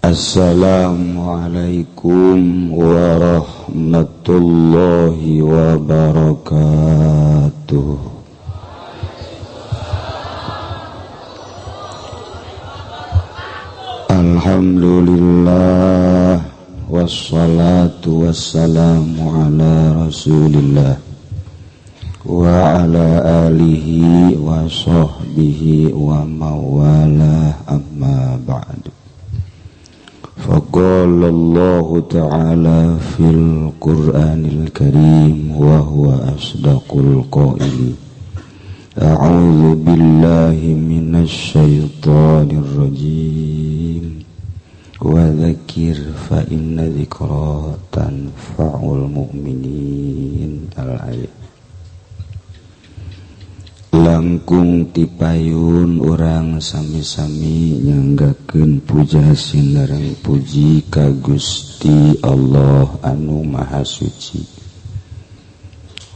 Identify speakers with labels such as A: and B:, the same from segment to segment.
A: Assalamualaikum warahmatullahi wabarakatuh. Alhamdulillah wassalatu wassalamu ala Rasulillah wa ala alihi wa sahbihi wa mawalah, amma ba'du. Faqala Allah ta'ala fil Qur'anil Karim wa huwa asdaqul qaili. A'udzu billahi minasy syaithanir rajim. Wa dzakir fa inna dzikra tanfa'ul mu'minin. Al-ayat. Langkung tipayun urang sami-sami nyanggakeun puja sinareng puji ka Gusti Allah anu Maha Suci,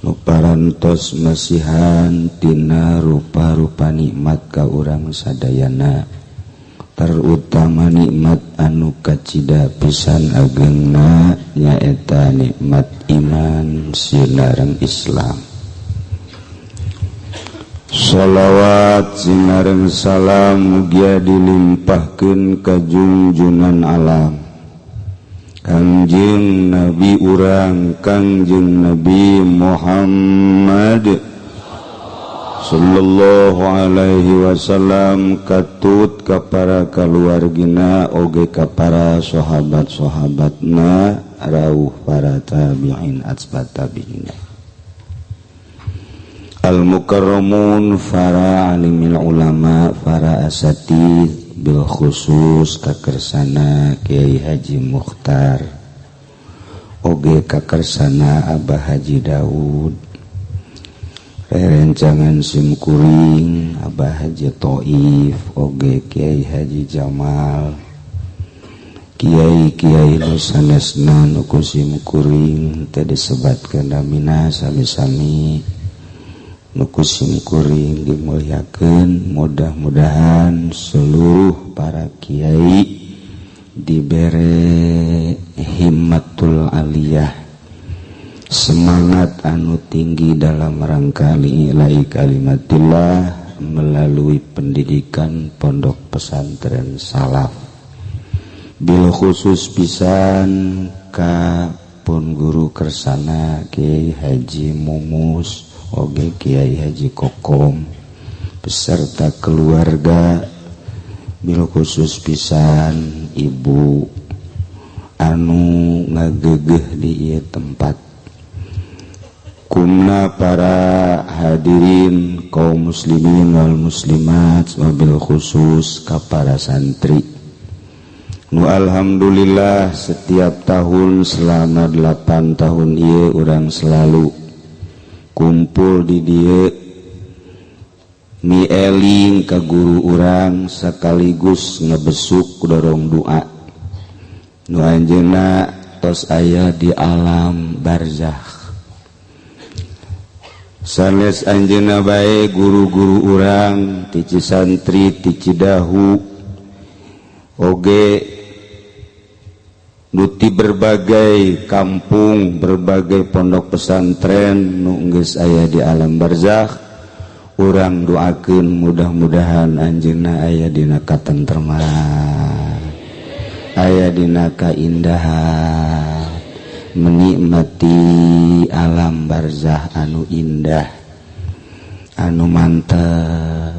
A: nu parantos masihan tina rupa-rupa nikmat ka urang sadayana, terutama nikmat anu kacida pisan agengna nyaeta nikmat iman sinareng Islam. Salawat sinareng salam mugia dilimpahkeun ka junjunan alam, Kangjeng Nabi urang Kangjeng Nabi Muhammad sallallahu alaihi wasallam, katut ka para kaluargina oge ka para sahabat-sahabatna rawuh para tabi'in atsbat tabi'in. Al-mukarramun para alimil ulama, para asatid bil khusus kakersana Kiai Haji Mukhtar, oge kakersana Abah Haji Daud, rerencangan simkuring Abah Haji Toif, oge Kiai Haji Jamal, kiai-kiai nu sanesna nu ku simkuring teu disebatkeun namina sami-sami nuku simkuring dimuliakeun. Mudah-mudahan seluruh para kiai dibere himmatul aliyah, semangat anu tinggi dalam rangka li'ilai kalimatillah melalui pendidikan pondok pesantren salaf. Bil khusus pisan ka pun guru kersana Kiai Haji Mumus, oge Kiai Haji Kokom beserta keluarga, bil khusus pisan ibu anu ngagegeh di ieu tempat, kumna para hadirin kaum muslimin wal muslimat, wabil khusus ka para santri nu alhamdulillah setiap tahun selama 8 tahun ieu urang selalu kumpul di dieu mieling ka guru urang sekaligus ngebesuk dorong doa nu anjeunna tos aya di alam barzakh. Sanes anjeunna bae guru-guru urang ti Cisantri ti Cidahu oge nuti berbagai kampung, berbagai pondok pesantren nu geus aya di alam barzakh, urang doakeun mudah-mudahan anjeunna aya dina katentreman, aya dina kaindahan, menikmati alam barzakh anu indah, anu mantep,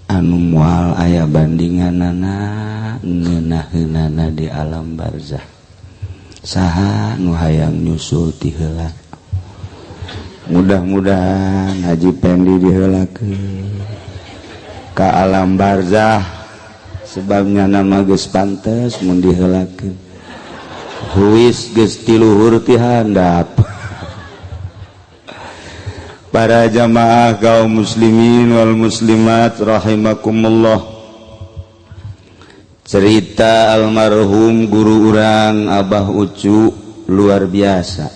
A: anu moal aya bandinganana ngeunah-eunana di alam barzakh. Saha nu hayang nyusul ti heula, mudah-mudahan Haji Pendi diheulakeun ka alam barzakh, sebabnya nama geus pantes mun diheulakeun, huis geus ti luhur ti handap. Para jamaah kaum muslimin wal muslimat rahimakumullah, cerita almarhum guru urang Abah Ucu luar biasa,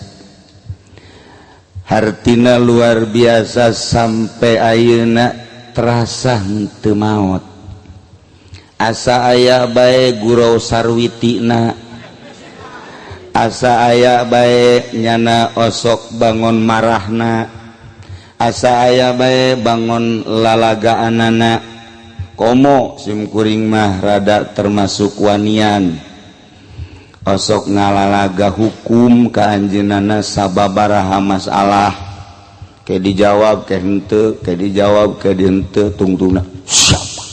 A: hartina luar biasa sampai ayeuna terasa henteu maot. asa aya bae gurau sarwitina, asa aya bae nyana osok bangun marahna, asa aya bae bangun lalagaanana. Komo simkuring mah rada termasuk wanian, osok ngalalaga hukum ka anjeunana sababaraha masalah, ke dijawab ke henteu, ke dijawab ke henteu, tungtungna siapa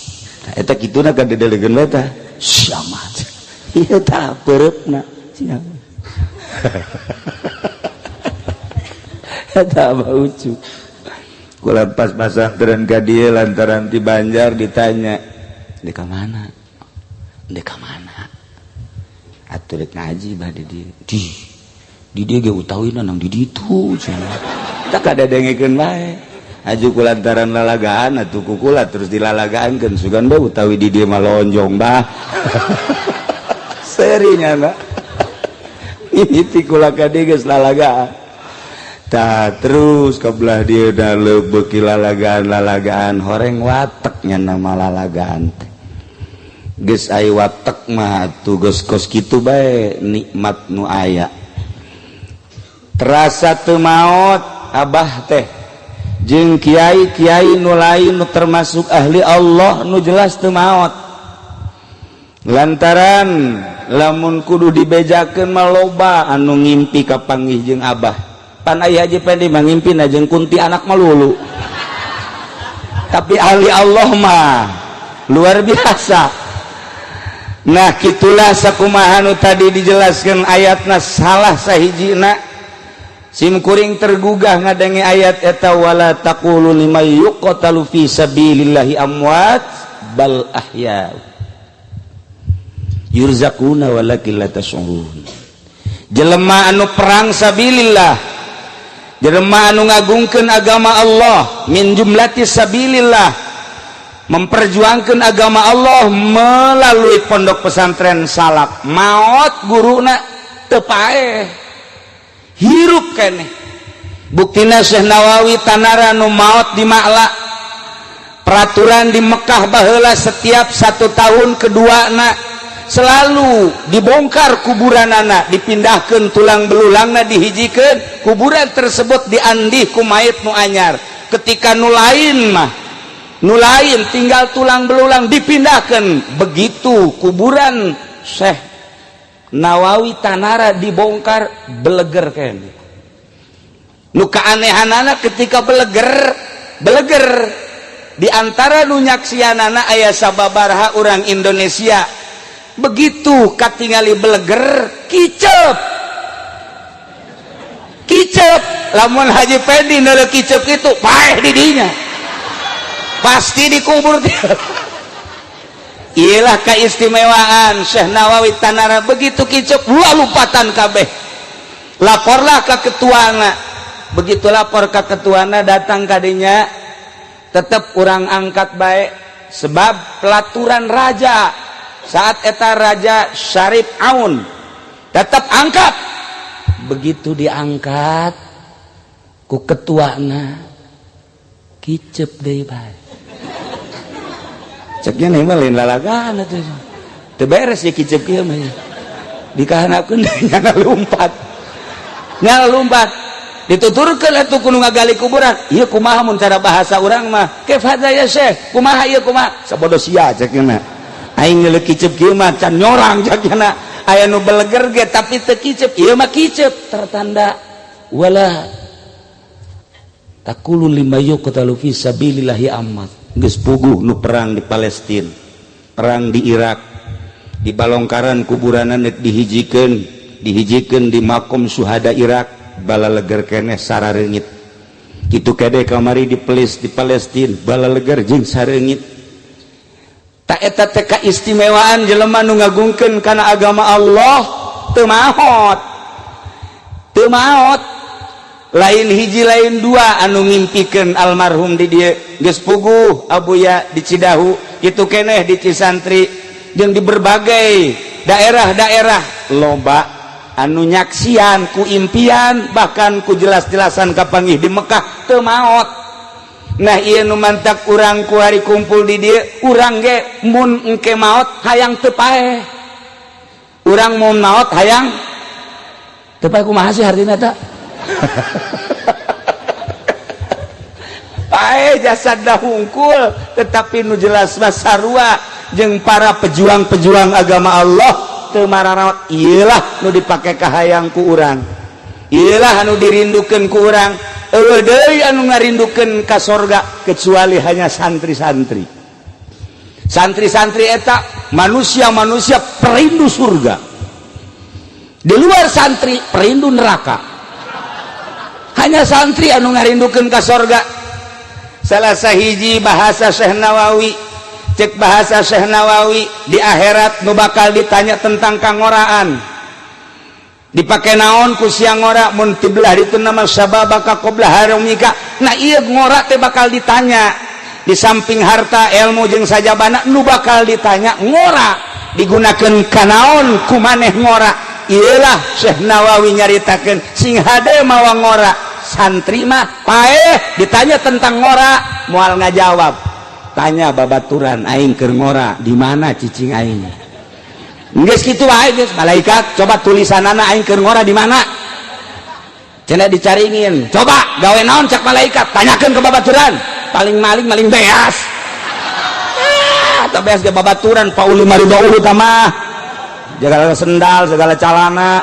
A: eta kituna ka dedelegeun we tah siapa ieu tah peureupna siapa eta baucu. Kula pas pasantren ka dieu lantaran ti Banjar ditanya, "Di ka mana?" "Di ka mana?" "Atuh rek ngaji bah di dieu." Di dieu ge utawina nang di ditu cenah. Tak kadadengkeun bae. Aju kulantaran lalagaan atuh kukula terus dilalagaankeun sugan bae utawi di dieu mah lonjong bah. Serinya na. Ini ti kula ka dieu geus lalagaan. Tah terus kebelah dia dah lebeki lalagaan horeng wateknya nama lalagaan geus aya watek mah atuh geus kos kitu bae nikmat nu aya terasa teu maot abah teh jeung kiai-kiai nu lain nu termasuk ahli Allah nu jelas teu maot lantaran lamun kudu dibejakeun mah loba anu ngimpi kapanggih jeung abah. Pan aya Haji Pendi mangimpi jeung kunti anak malulu. Tapi ahli Allah mah luar biasa. Nah kitulah sakumaha nu tadi dijelaskeun ayatna salah sahijina. Simkuring tergugah ngadenge ayat eta wala taqulu liman yuqtalu fi sabilillahi amwat bal ahya. Yurzaquna walakin la tash'urun. Jelema anu perang sabilillah jelema anu ngagungkeun agama Allah min jumlati sabilillah memperjuangkeun agama Allah melalui pondok pesantren salaf maot guruna teu paeh hirup keneh buktina Syekh Nawawi Tanara nu maot di Ma'la peraturan di Mekah baheula setiap 1 tahun keduana selalu dibongkar kuburanana dipindahkeun tulang belulangna dihijikeun kuburan tersebut diandih ku mayit nu anyar ketika nu lain tinggal tulang belulang dipindahkeun begitu kuburan Syekh Nawawi Tanara dibongkar beleger keneh nu kaanehanana ketika beleger di antara nu nyaksianana aya sababaraha urang Indonesia begitu katingali beleger kicep lamun Haji Pendi neuleuh kicep itu paeh di dinya pasti dikubur dia. Iyalah keistimewaan Syekh Nawawi Tanara begitu kicep lupatan kabeh laporlah ke ketuana begitu lapor ke ketuana datang kadinya tetep urang angkat baik sebab pelaturan raja saat eta Raja Syarif Aun tetap angkat begitu diangkat ku ketuana kicep deui bae ceknya nih mah lain lalagaan atuh teu beres ya kicep kieu mah dikahanakeun nyala lumpat dituturkeun atuh kudu ngagali kuburan ieu kumaha mun cara bahasa urang mah kef hadza ya Syekh kumaha ieu kumaha sabodo sia cekna aing ngeuleuh kicep kieu mah can nyorang jakna aya nu beleger ge tapi teu kicep ieu mah kicep tertanda wala taqulu lima yuqtalu fi sabilillahi ammat geus puguh nu perang di Palestina perang di Irak di balongkaran kuburanna nek dihijikeun di makom syuhada Irak balaleger keneh sarareungit kitu kade kamari di Palestina balaleger jeung sareungit tak eta teh kaistimewaan jelema nu ngagungkeun kana agama Allah teu maot lain hiji lain dua anu ngimpikeun almarhum di dieu geus puguh abuya di Cidahu kitu keneh di Cisantri jeung di berbagai daerah-daerah loba anu nyaksian ku impian bahkan ku jelas-jelasan kapanggih di Mekah teu maot Nah ieu nu mantak urang ku hari kumpul di dieu urang ge mun engke maot hayang teu paeh urang mun maot hayang teu paeh kumaha sih hartina eta paeh jasadna hungkul tetapi nu jelas mah sarua jeung para pejuang-pejuang agama Allah teu mararawat ieulah nu dipake ka hayang ku urang ieulah anu dirindukeun ku urang eueuh deui anu ngarindukeun ka sorga kecuali hanya santri-santri santri-santri eta manusia-manusia perindu surga di luar santri perindu neraka hanya santri anu ngarindukeun ka sorga salah sahiji bahasa Syekh Nawawi cek bahasa Syekh Nawawi di akhirat nu bakal ditanya tentang kangoraan dipake naon ku siang ngora mun tiblah ditu nama sababaka qabla harumika nah ieu ngora teh bakal ditanya di samping harta ilmu jeung sajabana nu bakal ditanya ngora digunakeun ka naon ku maneh ngora ieulah Syekh Nawawi nyaritakeun sing hade mawa ngora santri mah paeh ditanya tentang ngora moal ngajawab tanya babaturan aing keur ngora di mana cicing aing geus kitu wae geus malaikat coba tulisanana aing keur ngora di mana cenah dicaringin coba gawe naon cak malaikat tanyakeun ke babaturan paling maling maling beas atau beas ge babaturan pauli marido ulu tamah segala sendal segala calana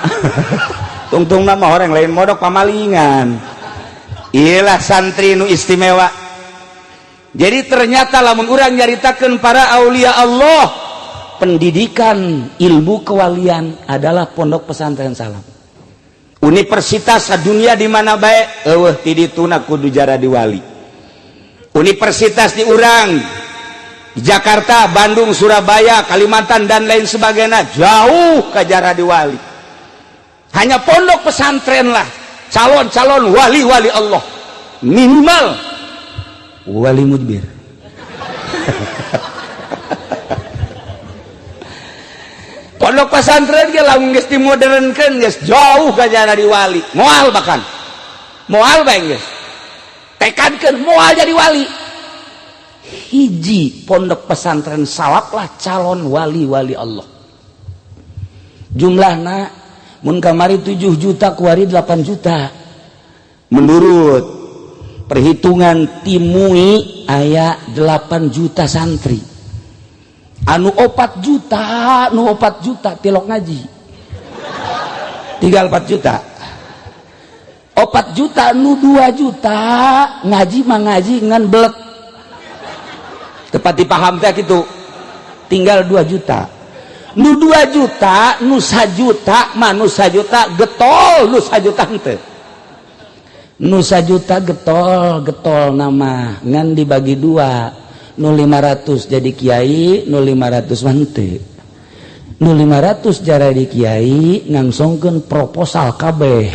A: tungtungna mah horeng lain modok pamalingan iyalah santri nu istimewa jadi ternyata lamun urang nyaritakeun para aulia Allah pendidikan ilmu kewalian adalah pondok pesantren Salam universitas sadunia di mana bae eueuh ti dituna kudu jadi wali universitas di urang di Jakarta, Bandung, Surabaya, Kalimantan dan lain sebagainya jauh ka jadi wali hanya pondok pesantren lah calon-calon wali-wali Allah minimal wali mudbir pondok pesantren ge lamun geus dimodernkeun geus jauh ka jadi wali moal bahkan moal bae geus tekadkeun moal jadi wali hiji pondok pesantren salap lah calon wali-wali Allah jumlahna mun kamari 7 juta kuari 8 juta menurut perhitungan timui aya 8 juta santri anu 4 juta tilok ngaji tinggal 4 juta 4 juta anu 2 juta ngaji mah ngaji ngan belek tepat dipaham teh gitu tinggal 2 juta nu 2 juta nu 1 juta mah nu 1 juta getol nu 1 juta henteu nu 1 juta getol nama ngan dibagi 2 nu 500 jadi kiai nu 500 henteu nu 500 jadi kiai ngangsongkeun proposal kabeh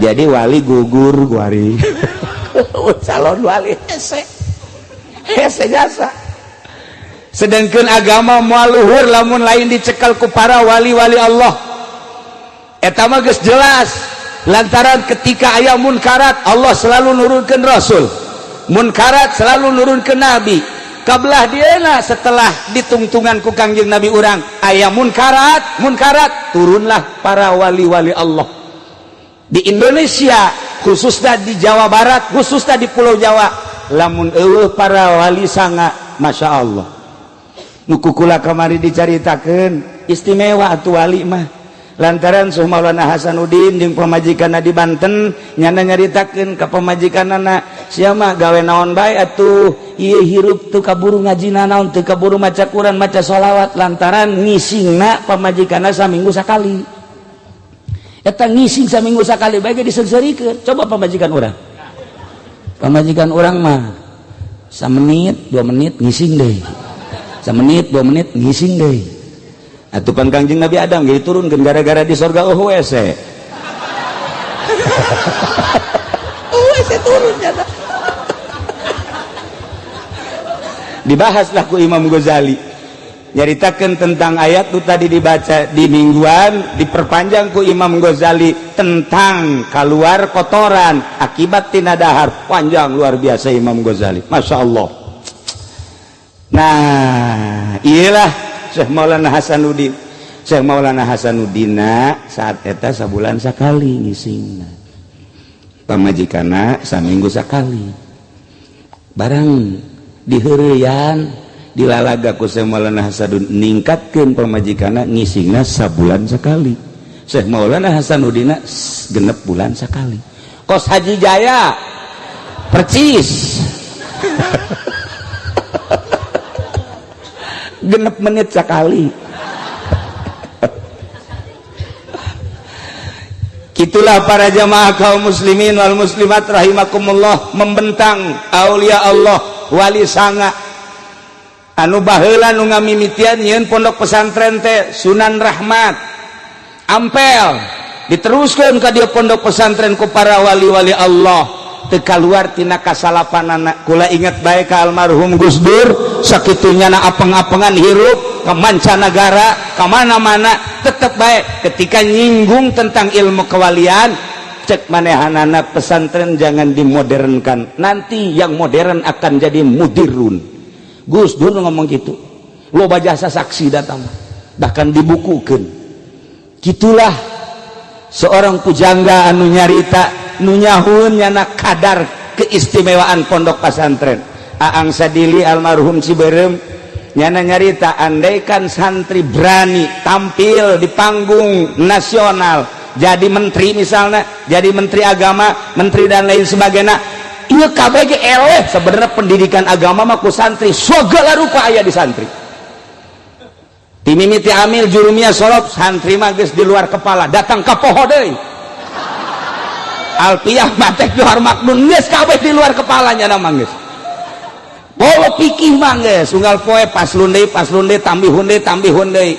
A: jadi wali gugur guari calon wali hese jasa sedangkan agama moal luhur lamun lain dicekal ku para wali-wali Allah eta mah geus jelas lantaran ketika aya munkarat Allah selalu nurunkeun rasul munkarat selalu nurunkeun nabi kablah dieuna setelah ditungtungan ku Kangjeng Nabi urang aya munkarat turunlah para wali-wali Allah di Indonesia khususnya di Jawa Barat khususnya di Pulau Jawa lamun eueuh para wali sanga Masya Allah nuku kula kamari dicaritakeun istimewa atuh wali mah lantaran Syekh Maulana Hasanuddin jeung pamajikanna di Banten nyana nyaritakeun ka pamajikanana sia mah gawe naon bae atuh ieu hirup teu kaburu ngajina naon teu kaburu maca Quran maca sholawat lantaran ngisingna pamajikanna saminggu sakali eta ngising saminggu sakali bae ge diseurseurikeun coba pamajikan urang mah 1 menit 2 menit ngising deui 1 menit 2 menit ngising deui atuh pan Kangjeng Nabi Adam ge diturunkeun gara-gara di sorga WC WC turun nyata dibahaslah ku Imam Ghazali nyaritakeun tentang ayat itu tadi dibaca di mingguan, diperpanjang ku Imam Ghazali tentang keluar kotoran akibat tina dahar. Panjang luar biasa Imam Ghazali, Masya Allah. Nah iyalah Syekh Maulana Hasanuddin. Syekh Maulana Hasanuddin saat eta sabulan sakali ngisingna, pamajikana saminggu sakali. Barang diheureyan dilalaga ku Syekh Maulana Hasanuddin ningkatkeun pamajikana ngisingna sabulan sakali. Syekh Maulana Hasanuddin genep bulan sakali. Kos Haji Jaya percis genep menit sekali. Itulah para jamaah kaum muslimin wal muslimat rahimakumullah, membentang aulia Allah wali sanga anu baheula nu ngamimitian nyeun pondok pesantren teh Sunan Rahmat Ampel, diteruskeun ka dieu pondok pesantren ku para wali-wali Allah. Teu kaluar tina kasalapanana. Kula inget bae ka almarhum Gus Dur, sakitunyana apeng-apengan hirup ka mancanagara ka mana-mana, tetep bae ketika nyinggung tentang ilmu kewalian cek manehanana pesantren jangan dimodernkan, nanti yang modern akan jadi mudirun. Gus Dur ngomong gitu, loba jasa saksi datang bahkan dibukukeun. Gitulah seorang pujangga anu nyarita nu nyahun nyana kadar keistimewaan pondok pesantren. Aang Sadili almarhum Ciberem nyana nyarita, andaikan santri berani tampil di panggung nasional jadi menteri misalnya, jadi menteri agama, menteri dan lain sebagainya, ieu kabeh ge eleh. Sebenarnya pendidikan agama mah ku santri segala rupa aya di santri. Timimiti amil jurumia sorop santri mah geus di luar kepala, datang ka poho deui. Alpiyah matek Johar Maknun geus kabeh di luar kepalanya na mah geus. Bawa pikih mah geus unggal poe paslun deui tambihun deui.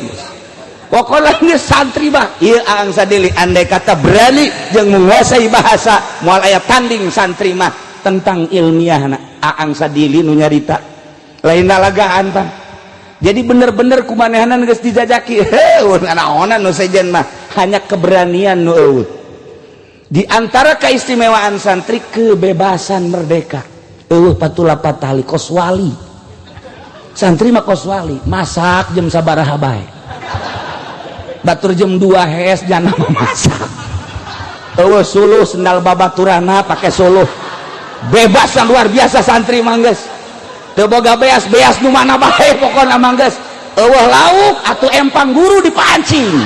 A: Pokona geus santri mah ieu Aang Sadili andai kata berani jeung menguasai bahasa moal aya tanding santri mah tentang ilmiahna. Aang Sadili nu nyarita lain nalagaan tah. Jadi bener-bener kumanehanan geus dijajaki. Heuh naonan nu sejen mah hanya keberanian nu eueuh. Di antara keistimewaan santri kebebasan merdeka. Patula patali koswali. Santri mah koswali, masak jam sabaraha bae. Batur jam 2 hees jangan memasak. Suluh sendal babaturana pakai suluh. Bebas yang luar biasa santri mah geus. Teu boga beas nu mana bae pokona mah geus. Lauk atuh empang guru dipancing.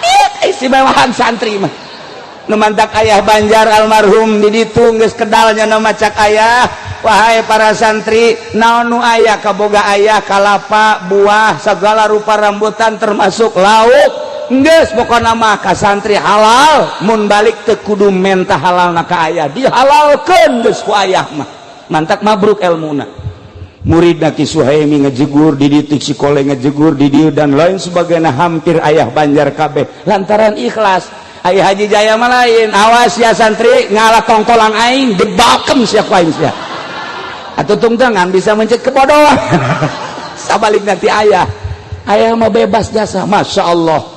A: Ieu keistimewaan santri mah. Nu mantak ayah Banjar almarhum di ditu geus kedalnya nu macak ayah, wahai para santri naon nu aya kaboga ayah kalapa buah segala rupa rambutan termasuk lauk geus pokona mah ka santri halal, mun balik teu kudu mentah halalna ka ayah, dihalalkeun geus ku ayah mah. Mantak mabruk elmuna. Murid Ki Suhaimi ngejegur di ditu, si Kole ngejegur di dieu dan lain sebagainya, hampir ayah Banjar kabeh lantaran ikhlas. Ayah Haji Jaya mah lain, awas ya santri ngalah tongkolang aing dibakem sia ku aing sia. Atuh tungtangan bisa mencet kebodohan. Sabalik nanti ayah mah bebas jasa, Masya Allah.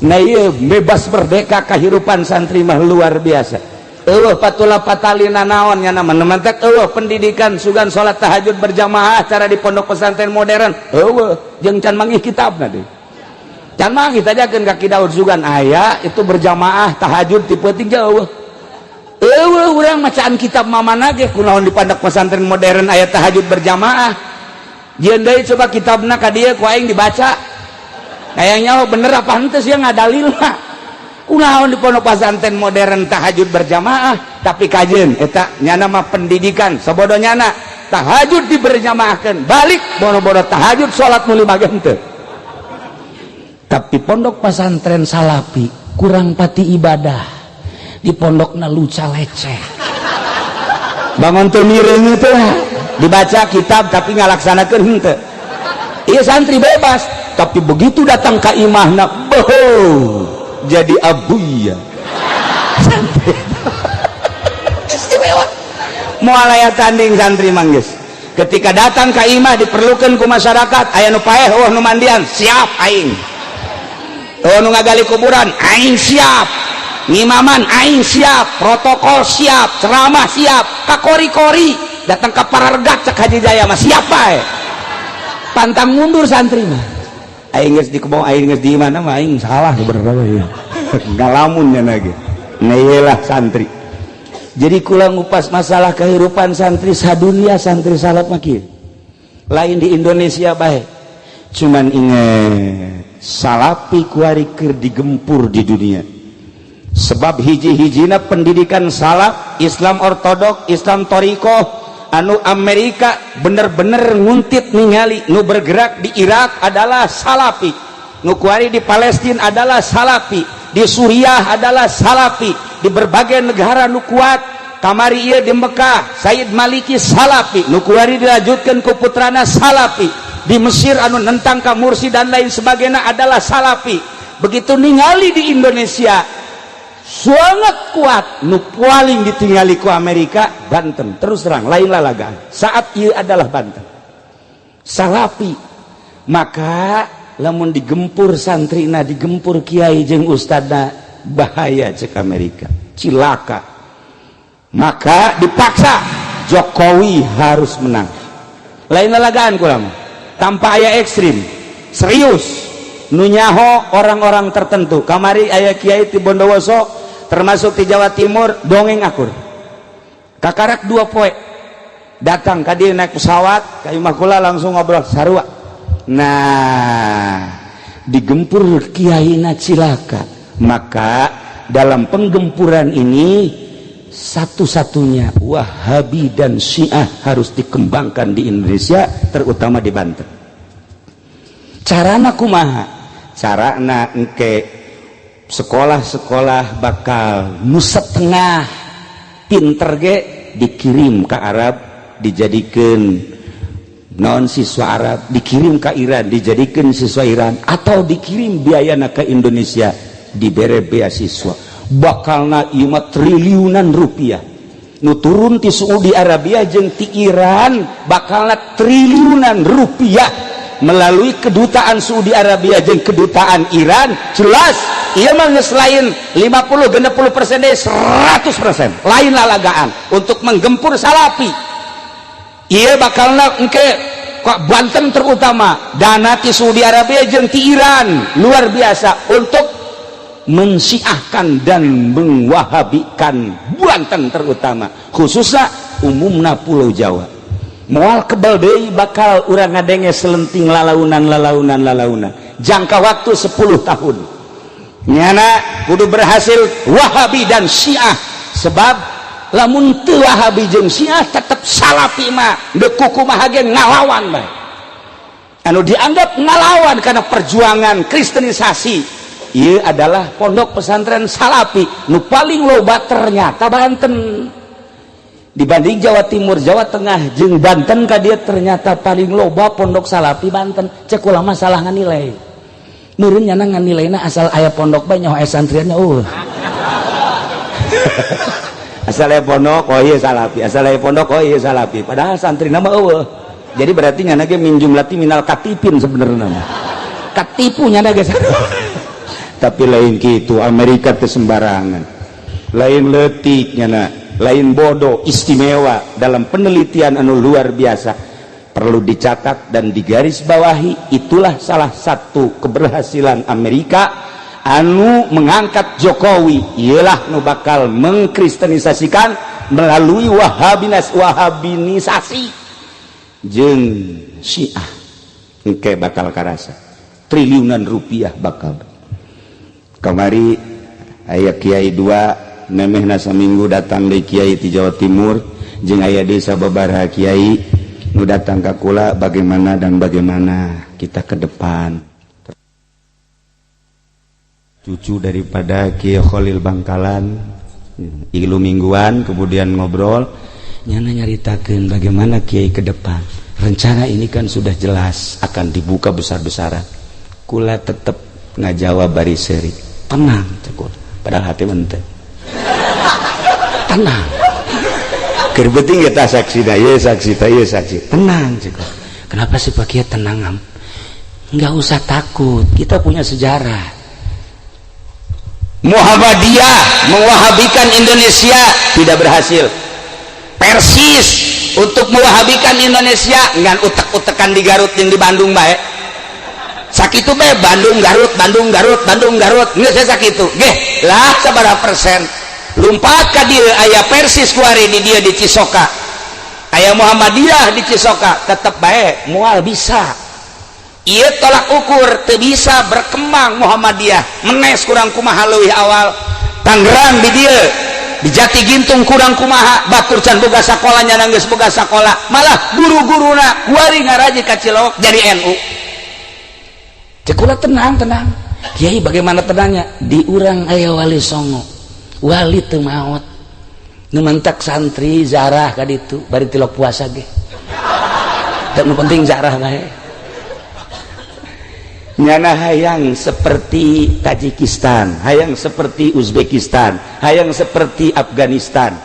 A: Nah iya bebas merdeka kehidupan santri mah luar biasa. Patula patalina naon nya nama nemantek pendidikan sugan salat tahajud berjamaah cara di pondok pesantren modern. Jeung can mangih kitabna deui. Can mah kita jakeun kaki Daud sugan aya itu berjamaah tahajud ti peuting jauh. Urang macaan kitab mamana ge kunaon di pondok pesantren modern aya tahajud berjamaah. Jieun deui coba kitabna ka dieu ku aing dibaca. Kayaknya bener apa henteu sia ngadalilna. Kunaon di pondok pesantren modern tahajud berjamaah, tapi kajeun eta nyana mah pendidikan sabodo nyana tahajud diberjamaahkeun. Balik bono-bono tahajud salat nu 5 jam teu. Tapi pondok pesantren Salafi kurang pati ibadah, di pondokna luca leceh. Bangun teu mireung teh dibaca kitab tapi ngalaksanakeun henteu. Ieu santri bebas, tapi begitu datang ka imahna jadi abuya. Santri istimewa. Moal aya tanding santri mah geus. ketika datang ka imah diperlukan ku masyarakat aya nu paeh eueuh nu mandian siap aing, eueuh nu ngagali kuburan aing siap, ngimaman aing siap, protokol siap, ceramah siap, kakori-kori datang ke Parargat cek Haji Jaya mah siap bae, pantang mundur santri mah aing geus di kebon aing geus di mana mah aing salah sebenarnya ngalamunnya lagi nailah santri. Jadi kula ngupas masalah kehidupan santri sadunia santri salaf maki lain di Indonesia bae, cuman inget salapi kuari keur digempur di dunia sebab hiji-hijina pendidikan salaf Islam ortodok Islam torikoh anu Amerika bener-bener nguntit ningali nu bergerak di Irak adalah salafi, nu kuari di Palestina adalah salafi, di Suriah adalah salafi, di berbagai negara nu kuat kamari ieu di Mekah Sayyid Maliki salafi, nu kuari dilanjutkeun ku putrana salafi, di Mesir anu nentang ka Mursi dan lain sebagainya adalah salafi. Begitu ningali di Indonesia sangat kuat nu paling ditinggali ku Amerika Banten, terus terang lain lalagaan saat ieu adalah Banten salafi. Maka lamun digempur santrina digempur kiai jeung ustadna bahaya cek Amerika cilaka, maka dipaksa Jokowi harus menang lain lalagaan kula mah tanpa aya ekstrim serius nu nyaho orang-orang tertentu. Kamari aya kiai ti Bondowoso termasuk di Jawa Timur dongeng akur kakarak 2 poe datang ka dieu naik pesawat ka imah kula langsung ngobrol sarua. Nah digempur kiaina cilaka, maka dalam penggempuran ini satu-satunya Wahabi dan Syiah harus dikembangkan di Indonesia, terutama di Banten. Carana kumaha? Carana engke sekolah-sekolah bakal nu setengah pinter ge dikirim ke Arab dijadikan non siswa Arab, dikirim ke Iran dijadikan siswa Iran, atau dikirim biayana ke Indonesia dibere beasiswa. Bakalna ieu mah triliunan rupiah nu turun ti Saudi Arabia jeung ti Iran, bakalna triliunan rupiah melalui kedutaan Saudi Arabia jeung kedutaan Iran. Jelas ieu mah geus lain 50-60% deh 100% lain lalagaan untuk menggempur salafi. Ieu bakalna engke kok Banten terutama dana ti Saudi Arabia jeung ti Iran luar biasa untuk mensiahkan dan mengwahabikan Banten terutama, khususnya umumna Pulau Jawa. Moal kebal deui bakal urang ngadenge selenting lalaunan jangka waktu 10 tahun nyana kudu berhasil Wahabi dan Syiah, sebab lamun teu Wahabi jeung Syiah tetep salafi mah deuk kumaha ge ngalawan bae, anu dianggap ngalawan karena perjuangan kristenisasi. Ieu adalah pondok pesantren salafi nu paling loba ternyata Banten dibanding Jawa Timur, Jawa Tengah jeung Banten ka dieu ternyata paling loba pondok salafi Banten. Cek ulama salah nganilai meureun nyana nganilaina asal aya pondok bae nyaho aya santriannya asal aya pondok oh ieu salafi, asal aya pondok oh ieu salafi, padahal santrina mah eueuh. Jadi berarti nyana ge min jumlati minal katipin sebenarnya mah katipu nyana ge tapi lain gitu. Amerika teh sembarangan, lain leutik nyana, lain bodoh, istimewa dalam penelitian anu luar biasa. Perlu dicatat dan digarisbawahi, itulah salah satu keberhasilan Amerika anu mengangkat Jokowi, ialah nu bakal mengkristenisasikan melalui wahabinisasi jeung Syiah. Engke bakal karasa triliunan rupiah bakal. Kamari aya kiai 2 memehna saminggu datang dari kiai di Jawa Timur jeung aya desa babaraha kiai nu datang ka kula bagaimana kita ke depan. Cucu daripada Kiai Khalil Bangkalan ilu mingguan kemudian ngobrol nyana nyaritakeun bagaimana kiai ke depan. Rencana ini kan sudah jelas akan dibuka besar-besaran. Kula tetep ngajawab bari seuri tenang cekul, padahal hati mente tenang keur penting kita saksi tenang juga.
B: Kenapa sih Pak Kiai tenang am? Nggak usah takut, kita punya sejarah.
A: Muhammadiyah mewahabikan Indonesia tidak berhasil. Persis untuk mewahabikan Indonesia ngan utek-utekan di Garut yang di Bandung bae. Sakitu bae Bandung Garut nggak saya sakitu. Geh lah sabaraha persen. Lumpat ka dieu aya Persis kuari di dia di Cisoka. Aya Muhammadiyah di Cisoka, tetep bae moal bisa. Ieu tolak ukur teu bisa berkembang Muhammadiyah. Menes kurang kumaha leuwih awal. Tangerang di dieu di Jati Gintung kurang kumaha, batur can boga sakola nyana geus boga sakola, malah guru-guruna kuari ngaraji ka Cilok jadi NU. Cek ulah tenang. Kiai bagaimana tenangnya? Di urang aya wali songo. Wali teu maot. Nu mentak santri zarah ka ditu bari tilok puasa ge. Nu penting zarah bae. Nyana hayang seperti Tajikistan, hayang seperti Uzbekistan, hayang seperti Afghanistan.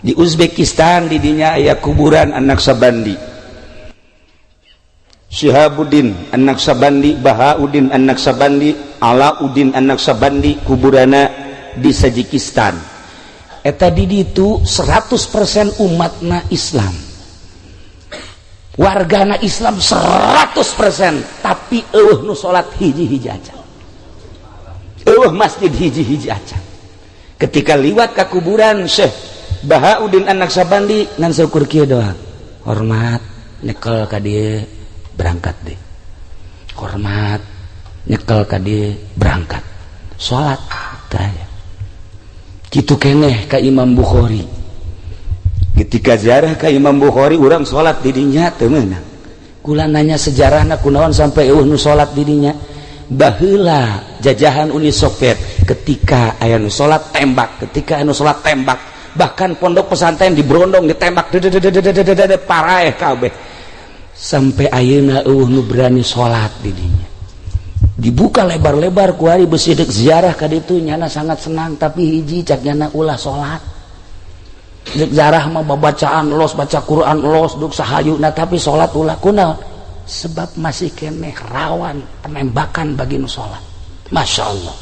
A: Di Uzbekistan di dinya aya kuburan An-Naqsabandi, Syihabuddin An-Naqsabandi, Bahauddin An-Naqsabandi, Alauddin An-Naqsabandi, kuburana di Tajikistan. Eta di ditu 100% umatna Islam. Wargana Islam 100%, tapi nu salat hiji-hiji aja. Masjid hiji-hiji aja. Ketika liwat ke kuburan Syekh Bahauddin An-Naqsabandi ngan syukur kieu doang. Hormat nyekel ka dieu berangkat deh. Hormat nyekel ka dieu berangkat. Salat tanya. Kitu keneh ka Imam Bukhari. Ketika ziarah ke Imam Bukhari urang salat di dinya teu meunang. Kula nanya sejarahna kunaon sampai nu salat di dinya. Baheula jajahan Uni Soviet ketika aya nu salat tembak, bahkan pondok pesantren diberondong ditembak paraeh kabeh. Sampai ayeuna nu berani salat di dinya. Dibuka lebar-lebar ku ari beusi deuk ziarah ka ditu nyana sangat senang, tapi hiji cak nyana ulah salat. Zarah mah babacaan los, baca Quran los, duk sahayuna, tapi sholat ulah kunaon? Sebab masih keneh rawan penembakan bagi nu sholat. Masya Allah.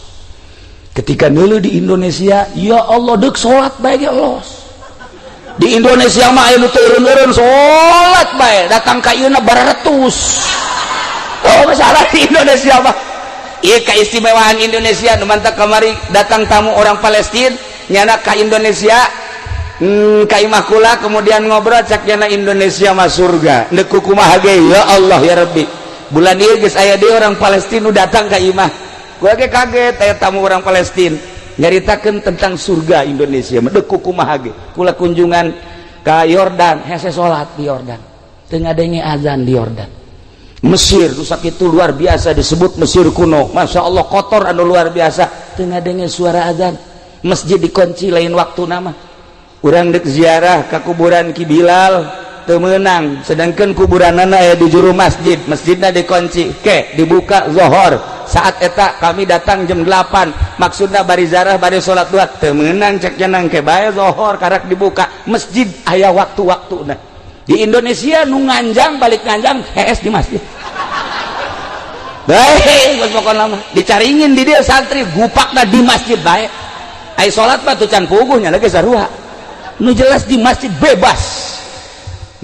A: Ketika dulu di Indonesia, ya Allah duk sholat baik los. Di Indonesia mah anu turun-turun sholat baik, datang ka ieu na baratus. Oh masalah di Indonesia mah. Ieu keistimewaan Indonesia, nu mantap kamari datang tamu orang Palestina, nyana ka Indonesia. Kaimah kula kemudian ngobrol cak jana Indonesia mah surga neku kumaha ge ya Allah ya Rabbi bulan ieu geus aya deui orang Palestina datang ka imah kula ge kaget aya tamu orang Palestina nyaritakeun tentang surga Indonesia mah deku kumaha ge kula kunjungan ka Yordan hese salat di Yordan teu ngadenge azan di Yordan. Mesir nu sakitu luar biasa disebut Mesir kuno, Masya Allah kotor anu luar biasa teu ngadenge suara azan, masjid dikunci lain waktu nama. Urang dek ziarah ke kuburan Ki Bilal teu meunang, sedangkan kuburanana aya di juru masjid, masjidna dikunci. Ke dibuka zuhur. Saat eta kami datang jam 8, maksudna bari ziarah bari salat duha teu meunang cek jenang ke bae zuhur karek dibuka. Masjid aya waktu-waktuna. Di Indonesia nu nganjang balik nganjang hees di masjid. Bae geus pokona mah dicaringin di dieu santri gupakna di masjid bae. Ai salat mah teu can puguh nya lagi saruha. Nu jelas di masjid bebas.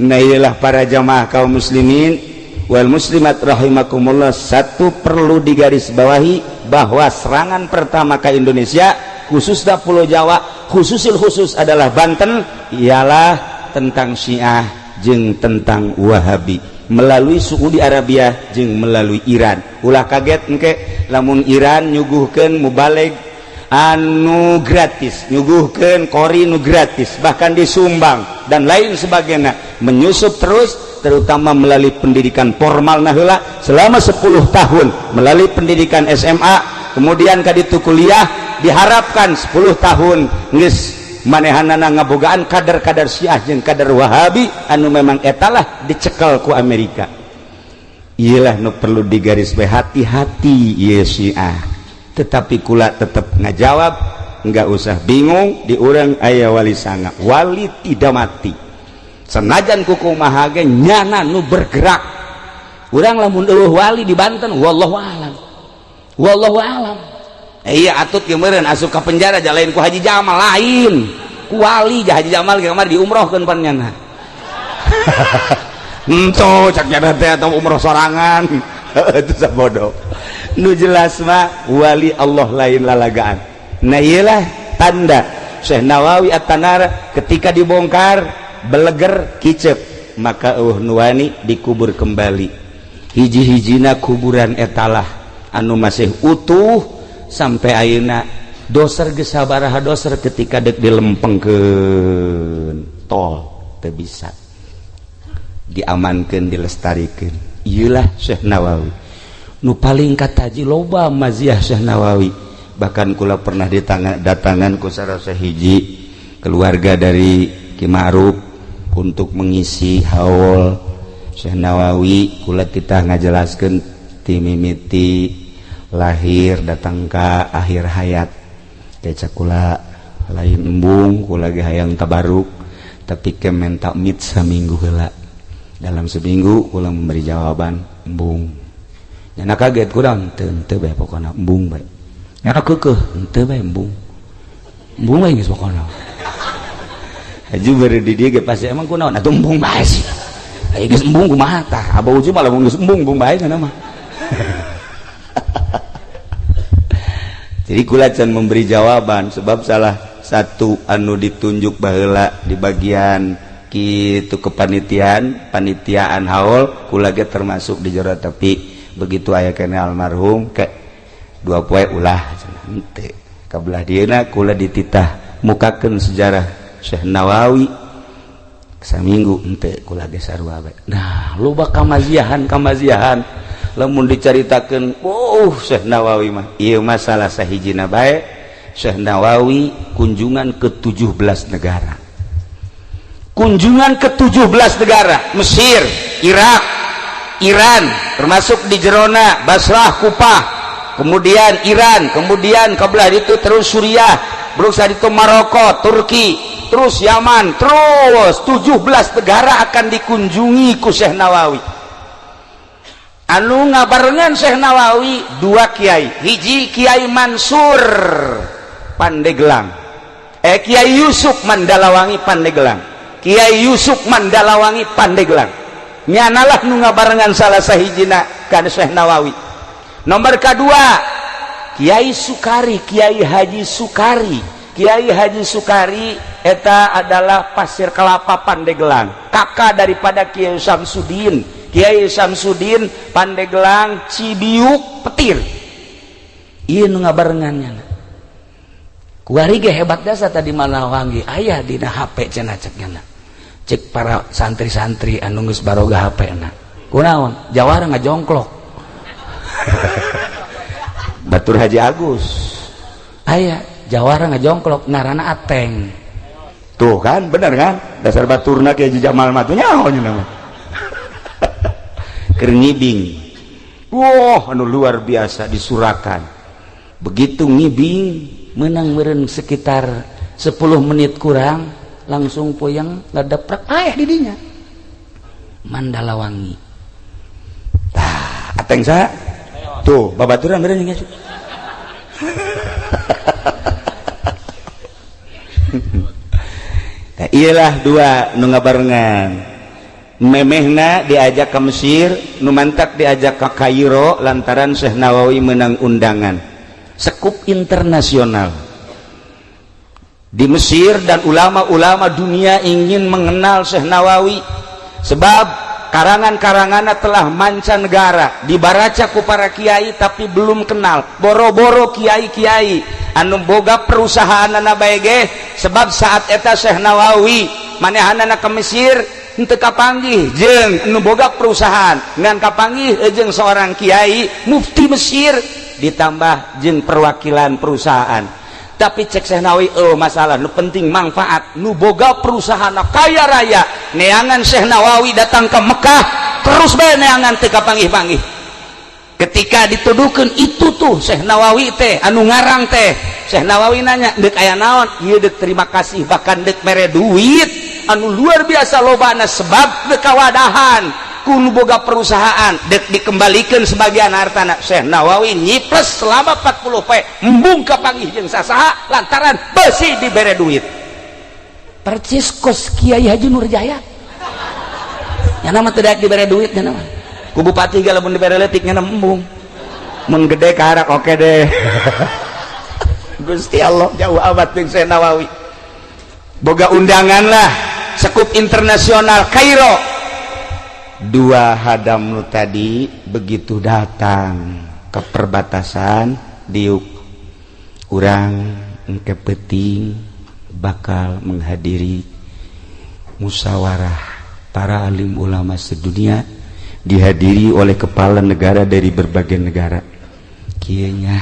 A: Nah inilah para jamaah kaum muslimin wal muslimat rahimakumullah, satu perlu digarisbawahi bahwa serangan pertama ke Indonesia khususnya Pulau Jawa khusus adalah Banten ialah tentang Syiah jeung tentang Wahabi melalui Saudi Arabia jeung melalui Iran. Ulah kaget engke lamun Iran nyuguhkeun mubalig anu gratis, nyuguhkeun kori nu gratis, bahkan disumbang dan lain sebagainya, menyusup terus, terutama melalui pendidikan formal heula selama 10 tahun melalui pendidikan SMA, kemudian kaditu kuliah diharapkan 10 tahun geus manehanana ngabogaan kadar-kadar Syiah jeung kadar Wahabi anu memang etalah dicekel ku Amerika. Iyalah nu perlu digarisbawahi, hati-hati ieu Syiah. Tetapi kula tetap ngajawab enggak usah bingung di urang aya wali sanga, wali tidak mati senajan kuku mahage nyana nu bergerak. Urang lamun eueuh wali di Banten wallahu alam, wallahu alam. Iya atut kemarin asup ka penjara jalain ku Haji Jamal lain ku wali. Haji Jamal kemar diumrohkeun pan nyana ento cak nyana teh atau umroh sorangan itu sabodo. Nu jelas mah wali Allah lain lalagaan. Nah iyalah tanda Syekh Nawawi At-Tanara ketika dibongkar beleger kicep, maka nu wani dikubur kembali. Hiji-hijina kuburan etalah anu masih utuh sampai ayeuna. Doser geus sabaraha doser ketika dek dilempengkeun tol teu bisa diamankeun dilestarikeun. Ieulah Syekh Nawawi nu paling kataji loba maziah Syekh Nawawi. Bahkan kula pernah datangan ku sarasa hiji keluarga dari Ki Ma'ruf untuk mengisi haul Syekh Nawawi. Kula titah ngajelaskeun ti mimiti lahir datang ka akhir hayat. Kaca kula lain embung, kula ge hayang tabaruk tapi kemen takmid saminggu heula. Dalam seminggu kula memberi jawaban embung. Nyana kaget kurang teu bae pokona embung bae. Nyana keukeuh teu bae embung. Embung bae geus pokona. Haji bari di dieu ge pasti emang kunaon atuh embung bae sih. Aya geus embung kumaha tah? Abah Uju malah geus embung bae kana mah. Jadi kula can memberi jawaban sebab salah satu anu ditunjuk baheula di bagian kitu kepanitiaan haul kula ge termasuk di jero tapi begitu aya kene almarhum ke dua poe ulah henteu kabelah dieuna kula dititah mukakeun sejarah Syekh Nawawi saminggu henteu kula ge sarua bae. Nah loba kamaziahan lamun dicaritakeun Syekh Nawawi mah ieu masalah sahijina bae. Syekh Nawawi kunjungan ke 17 negara. Kunjungan ke 17 negara, Mesir, Irak, Iran, termasuk di jerona Basrah, Kufah, kemudian Iran, kemudian kabelah itu terus Suriah, berusaha itu Maroko, Turki, terus Yaman, terus 17 negara akan dikunjungi ku Syekh Nawawi. Anu ngabarengan Syekh Nawawi dua kiai, hiji Kiai Mansur Pandeglang, Kiai Yusuf Mandalawangi Pandeglang. Kiai Yusuf Mandalawangi Pandeglang nyanalah nu ngabarengan salah sahijina kana Syekh Nawawi. Nomor kedua Kiai Sukari, Kiai Haji Sukari. Kiai Haji Sukari eta adalah Pasir Kelapa Pandeglang, kakak daripada Kiai Samsudin. Kiai Samsudin Pandeglang Cibiuk Petir. Ieu nu ngabarengannya. Kuari ge hebat dasa tadi Malawangi aya dina HP cenah cekna. Cek para santri-santri anu geus baroga HP-na. Kunaon? Jawara ngajongklok. Batur Haji Agus. Aya jawara ngajongklok ngaranna Ateng. Tuh kan bener kan? Dasar baturna Kiai Jamal mah teh nyaho nama. Keur ngibing. Wah, anu luar biasa di Surakan. Begitu ngibing menang meureun sekitar 10 menit kurang langsung poyang ngadeprak ayah didinya Mandalawangi. Tah Ateng sa tuh babaturan meureun geus. Nah, iyalah dua nu ngabarengan. Memehna diajak ke Mesir, nu mantak diajak ke Kairo lantaran Syekh Nawawi menang undangan sekup internasional. Di Mesir dan ulama-ulama dunia ingin mengenal Syekh Nawawi sebab karangan-karangannya telah mancanegara dibaraca ku para kiai tapi belum kenal. Boro-boro kiai-kiai anu boga perusahaanna bae ge sebab saat eta Syekh Nawawi manehanana ke Mesir henteu kapanggih jeung anu boga perusahaan ngan kapanggih jeung seorang kiai mufti Mesir ditambah jeung perwakilan perusahaan. Tapi cek Syekh Nawawi masalah nu penting manfaat nu boga perusahaan kaya raya neangan Syekh Nawawi datang ke Mekah terus bae neangan teu kapanggih-panggih
B: ketika dituduhkan itu tuh Syekh Nawawi teh anu ngarang teh Syekh Nawawi nanya dek aya naon ieu dek terima kasih bahkan dek mere duit anu luar biasa lobana sebab dek kawadahan kudu boga perusahaan dek dikembalikan sebagian hartana Syekh Nawawi nyipres selama 40 poe embung kapanggih jeung sasaha lantaran besi dibere duit percis kos Kiai Haji Nurjaya nya nama teu daek dibere duit nya nama ku bupati ge lamun dibere leutik nya embung mun gede kaharak oke deh Gusti Allah jauh amat jeung Syekh Nawawi boga undangan lah sekup internasional Kairo dua hadam nu tadi begitu datang ke perbatasan diuk urang engke penting bakal menghadiri musyawarah para alim ulama sedunia dihadiri oleh kepala negara dari berbagai negara kieu nya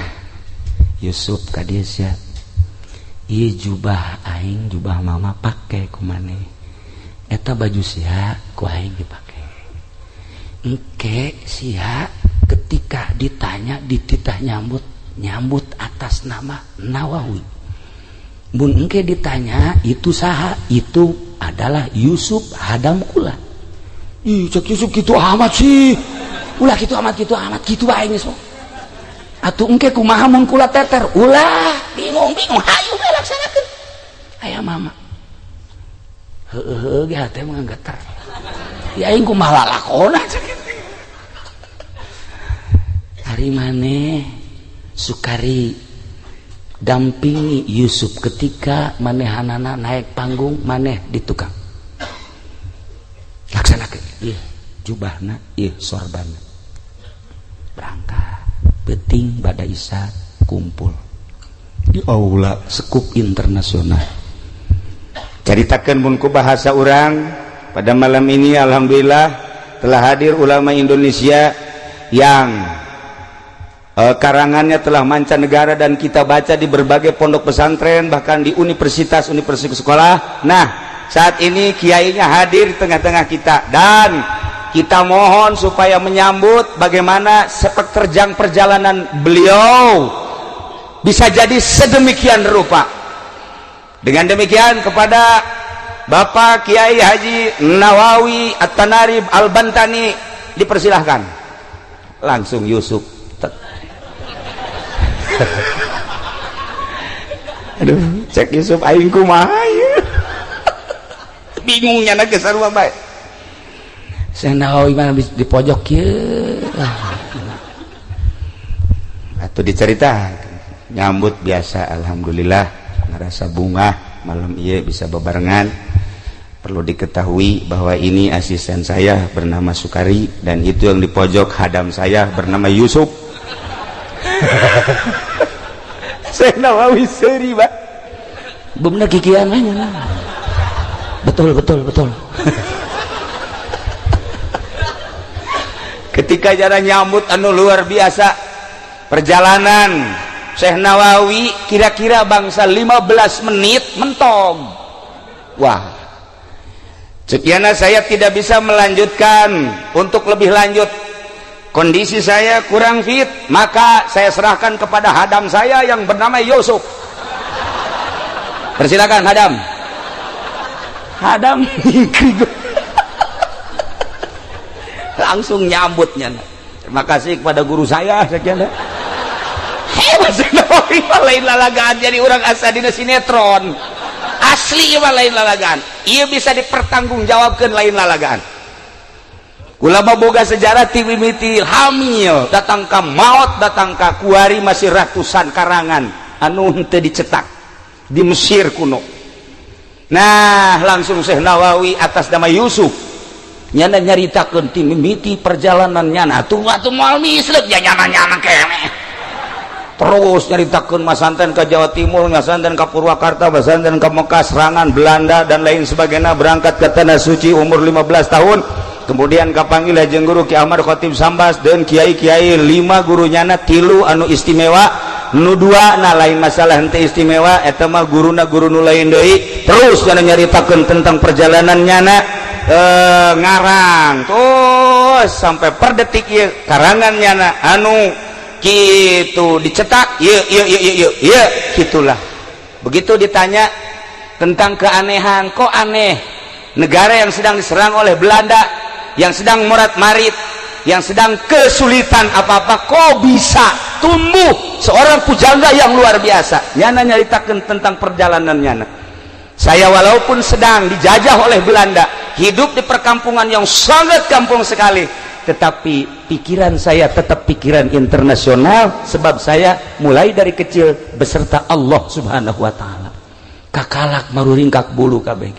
B: Yusuf kadesya ieu jubah aing jubah mama pake ku maneh eta baju sia ku aing dipake engke sia ketika ditanya dititah nyambut atas nama Nawawi mun engke ditanya itu saha itu adalah Yusuf hadam kula ih cek Yusuf kitu amat sih ulah kitu amat kitu bae geus atuh engke kumaha mun kula teter ulah bingung hayu we laksanakeun aya mama heueuh ge hate mah geter ya aing kumaha lalakona hari maneh Sukari dampingi Yusuf ketika manehanana naik panggung maneh di tukang laksanakeun ieu jubahna ieu sorbana berangkat penting pada Isa kumpul di aula sekup internasional caritakeun mun ku bahasa urang pada malam ini alhamdulillah telah hadir ulama Indonesia yang karangannya telah mancanegara dan kita baca di berbagai pondok pesantren bahkan di universitas sekolah. Nah saat ini kiainya hadir di tengah-tengah kita dan kita mohon supaya menyambut bagaimana sepak terjang perjalanan beliau bisa jadi sedemikian rupa. Dengan demikian kepada Bapak Kiai Haji Nawawi At-Tanarib Al-Bantani dipersilahkan langsung Yusuf. Aduh cek Yusuf aing kumaha bingungnya na geus sarua bae Syekh Nawawi mah di pojok kieu atuh diceritakeun nyambut biasa alhamdulillah ngarasa bunga malam ieu bisa bebarengan. Perlu diketahui bahwa ini asisten saya bernama Sukari dan itu yang di pojok hadam saya bernama Yusuf. Syekh Nawawi seuri Pak bener kikian aja betul ketika jalan nyambut anu luar biasa perjalanan Syekh Nawawi kira-kira bangsa 15 menit mentong wah sekian saya tidak bisa melanjutkan untuk lebih lanjut kondisi saya kurang fit maka saya serahkan kepada hadam saya yang bernama Yusuf. Persilakan hadam langsung nyambutnya. Terima kasih kepada guru saya sekian hebat lain lalagaan jadi orang asa dina sinetron asli lain lalagaan ia bisa dipertanggungjawabkan lain lalagaan. Ulama boga sejarah timimiti hamil datang ka maut datang ka kuari masih ratusan karangan anu henteu dicetak di Mesir kuno. Nah langsung Syekh Nawawi atas nama Yusuf nyana nyaritakeun timimiti perjalanannya atuh moal mislek ya nyana kene terus nyaritakeun masanten ke Jawa Timur masanten ke Purwakarta masanten ke Mekah serangan Belanda dan lain sebagainya berangkat ke tanah suci umur 15 tahun. Kemudian kapanggil jeung guru Ki Ahmad Khotib Sambas dan kiai-kiai 5 gurunyana 3 anu istimewa nu 2 na lain masalah henteu istimewa eta mah guruna guru nu lain deui terus kana nyaritakeun tentang perjalanannya ngarang tuh terus sampai per detik ieu karangannya anu kitu dicetak ieu gitulah. Begitu ditanya tentang keanehan, kok aneh negara yang sedang diserang oleh Belanda, yang sedang morat-marit, yang sedang kesulitan apa-apa, kok bisa tumbuh seorang pujangga yang luar biasa. Nyana nyaritakeun tentang perjalanan nyana. Saya walaupun sedang dijajah oleh Belanda, hidup di perkampungan yang sangat kampung sekali, tetapi pikiran saya tetap pikiran internasional, sebab saya mulai dari kecil beserta Allah Subhanahu wa taala. Kakalak maruringkak bulu kabeh.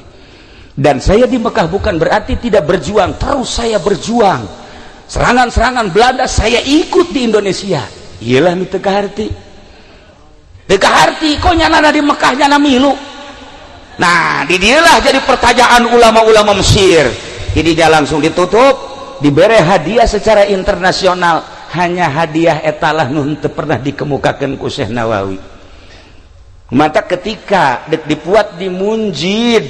B: Dan saya di Mekah bukan berarti tidak berjuang, terus saya berjuang. Serangan-serangan Belanda saya ikut di Indonesia. Iyalah nu teu kaharti. Teu kaharti kok nyana di Mekah nyana milu. Nah, di dialah jadi pertanyaan ulama-ulama Mesir. Jadi dia langsung ditutup, diberi hadiah secara internasional. Hanya hadiah etalah nun teu pernah dikemukakeun ku Syekh Nawawi. Mata ketika dibuat di Munjid,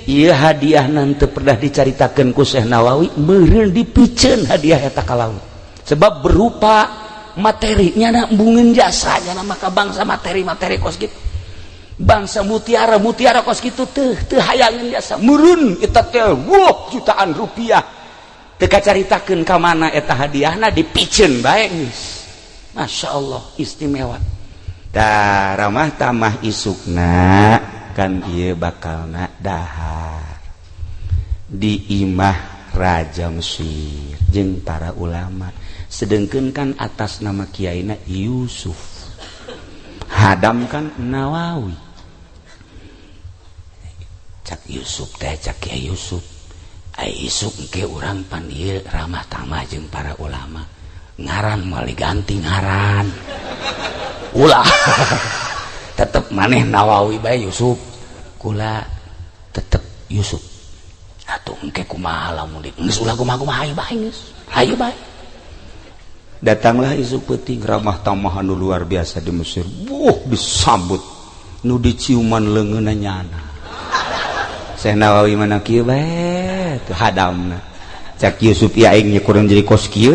B: ieu hadiah nanti pernah dicaritakeun ku Syekh Nawawi, meureun dipikeun hadiah eta ka laut. Sebab berupa materinya na embungeun jasanya na maka bangsa materi-materi kos kitu. Bangsa mutiara kos kitu teu hayangeun jasa. Meureun eta teh jutaan rupiah. Teu kacaritakeun ka mana eta hadiahna dipikeun bae geus. Masyaallah istimewa. Da ramah tamah isukna kan ieu bakalna dahar di imah Raja Mesir jeung para ulama. Sedengkeun kan atas nama kiaina Yusuf, hadam kan Nawawi. Cak Yusuf teh cak Kiai Yusuf, ai isuk engke urang pan ieu ramah tamah jeung para ulama, ngaran mali ganti ngaran ulah tetep maneh Nawawi bae Yusuf, kula tetep Yusuf. Atuh engke kumaha lamun geus ulah kumaha hayu bae geus hayu bae. Datanglah isu peuting ramah tamah anu luar biasa di Mesir. Disambut nu diciuman leungeunna nyana. Syekh Nawawi mana kieu bae teu hadamna. Cak Yusuf ieu aing nya kurang jadi kos kieu.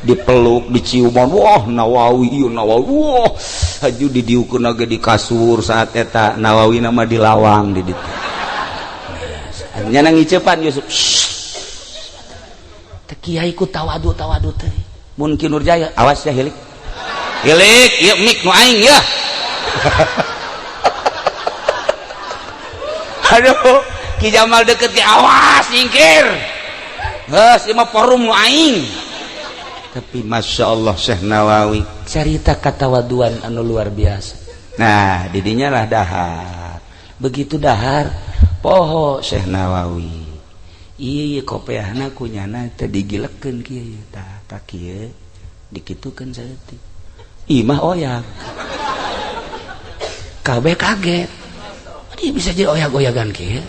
B: Dipeluk diciuman, wah Nawawi ieu Nawawi, wah haju didiukeun ge di kasur saat eta Nawawi nama dilawang di ditu. Nyana ngiceupan Yusuf. Teh kiai ku tawadu teh. Mun Ki Nurjaya awas ya hilik. Hilik ieu mik nu aing ya. Aduh, Ki Jamal deket ke awas nyingkir. Geus ieu mah forum nu aing. Tapi Masya Allah Syekh Nawawi cerita katawaduan anu luar biasa. Nah didinya lah dahar. Begitu dahar poho Syekh Nawawi iya kopiahna kunyana teh digilekeun kieu tah kieu dikitukeun saeutik imah oyak kabeh kaget dia bisa jadi oyak-oyagan kieu.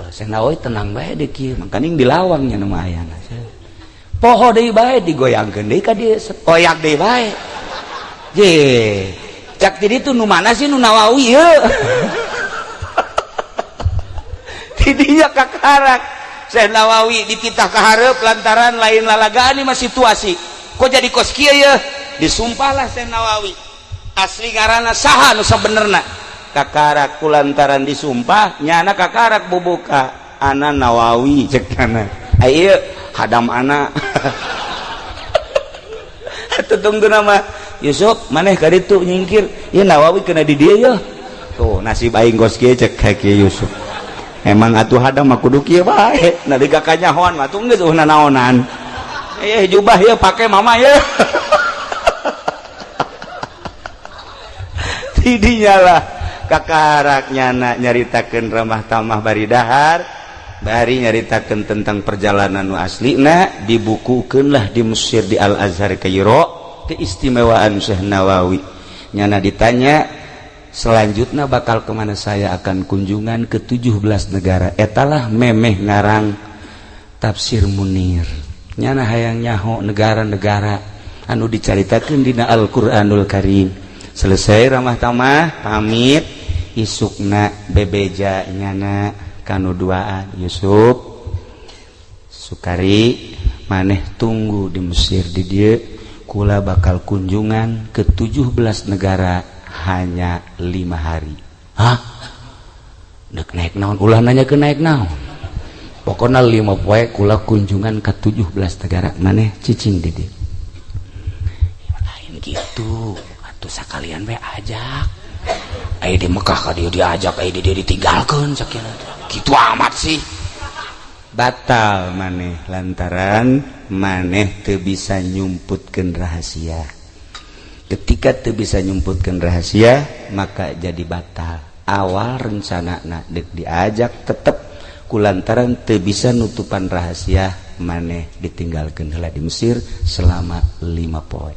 B: Syekh Nawawi tenang bae deui kieu mangkaning dilawangnya nu ayana poho deui bae digoyangkeun deui ka dieu oyak deui bae je cak di ditu nu mana sih nu Nawawi ieu tidinya kakarak Syekh Nawawi dititah ka hareup lantaran lain lalagaan mah situasi kok jadi kos kieu ya disumpahlah Syekh Nawawi asli ngaranna saha nu sabenerna kakarak kulantaran disumpah nyana kakarak bubuka ana Nawawi cek kana ieu hadam ana tetunggeuna mah Yusuf maneh ka ditu nyingkir ieu Nawawi kena di dieu ya tuh nasib aing kos kieu cek ka kieu Yusuf. Emang atuh hadam mah kudu kieu bae nalika kanyahoan mah tuh geus uhna naonan jubah ye pake mama ye tidinya lah kakaraknya nyaritakeun ramah tamah bari dahar bari nyaritakeun tentang perjalanan nu aslina dibukukeun lah di Mesir di Al Azhar Kairo keistimewaan Syekh Nawawi nyana ditanya selanjutnya bakal kemana saya akan kunjungan ke 17 negara etalah memeh ngarang tafsir Munir nyana hayang nyaho negara-negara anu dicaritakeun dina Al-Qur'anul Karim. Selesai ramah tamah pamit isukna bebeja nyana kanu duaan Yusuf
A: Sukari maneh tunggu di Mesir di dieu kula bakal kunjungan ke 17 negara hanya 5 hari. Hah? Dek naik naon ulah nanya ke naik naon. Pokoknya 5 poe kula kunjungan ke 17 negara maneh cicing di dieu. Lain gitu, atuh sakalian we ajak. Aya di Mekah ka dieu diajak, aya di dieu ditinggalkeun sakieu. Kitu amat sih. Batal maneh lantaran maneh teu bisa nyumputkeun rahasia. Ketika teu bisa nyumputkeun rahasia maka jadi batal. Awal rencanana dek diajak tetep kulantaran teu bisa nutupan rahasia maneh ditinggalkeun heula di Mesir selama 5 poe.